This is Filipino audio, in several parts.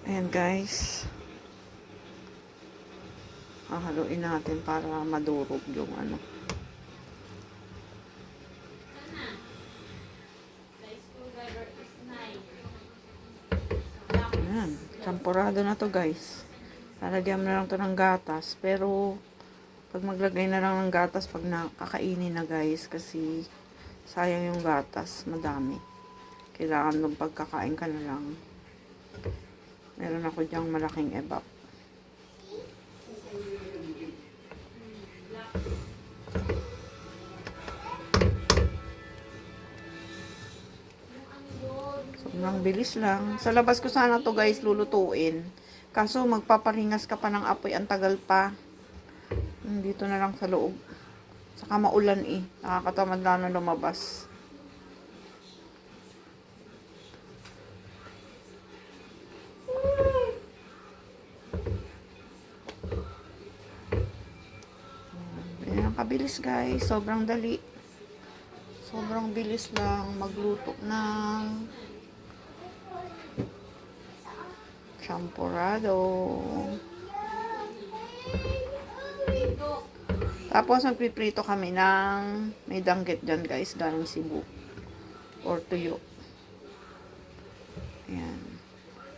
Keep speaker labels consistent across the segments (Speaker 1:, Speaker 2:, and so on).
Speaker 1: Ayan guys. Hahaluin natin para madurog yung ano. Ayan. Champurado na to guys. Lalagyan mo na lang to ng gatas. Pero, pag maglagay na lang ng gatas pag nakakainin na guys. Kasi, sayang yung gatas. Madami. Kailangan nung pagkakain ka na lang. Meron ako dyang malaking ebap. Sobrang bilis lang. Sa labas ko sana to guys lulutuin. Kaso magpaparingas ka pa ng apoy. Ang tagal pa. Dito na lang sa loob. Saka maulan eh. Nakakatamad na lumabas. Ayan, kabilis guys. Sobrang dali. Sobrang bilis lang magluto ng champurrado. Tapos magpiprito kami ng may danggit dyan guys, galing Cebu or tuyo. Ayan,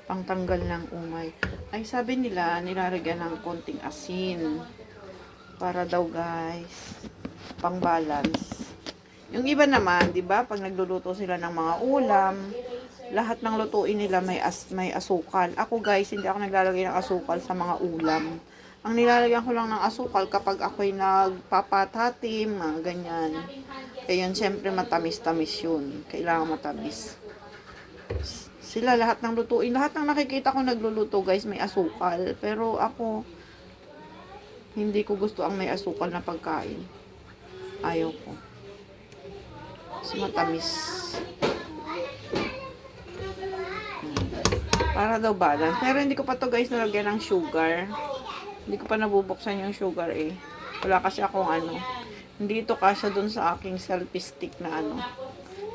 Speaker 1: pangtanggal ng umay. Ay sabi nila nilalagyan ng konting asin para daw guys pang balance. Yung iba naman, 'di ba, pag nagluluto sila ng mga ulam, lahat ng lutuin nila may asukal. Ako guys, hindi ako naglalagay ng asukal sa mga ulam. Ang nilalagyan ko lang ng asukal kapag ako'y nagpapatatim, mga ganyan. Kaya yun, syempre matamis-tamis yun. Kailangan matamis. Sila lahat ng lutuin, lahat ng nakikita ko nagluluto guys, may asukal. Pero ako, hindi ko gusto ang may asukal na pagkain. Ayaw ko. Mas matamis. Para daw balance. Pero hindi ko pa to guys nalagyan ng sugar. Hindi ko pa nabubuksan yung sugar eh. Wala kasi akong ano. Hindi ito kasya dun sa aking selfie stick na ano.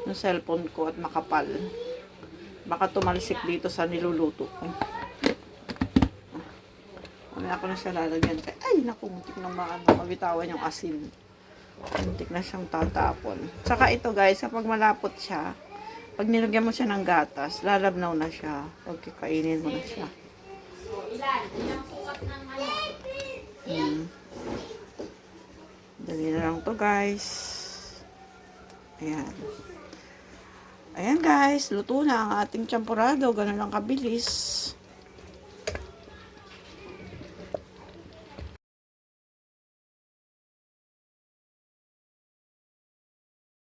Speaker 1: Yung cellphone ko at makapal. Baka tumalsik dito sa niluluto ko. Wala ko na siya lalagyan. Ay, naku, muntik na mabitawan yung asin. Muntik na siyang tatapon. Saka ito guys, kapag malapot siya, pag nilagyan mo siya ng gatas, lalabnaw na siya. Pag kakainin mo na siya. Dali na lang to guys. Ayan. Ayan guys, luto na ang ating champurrado. Ganun lang kabilis.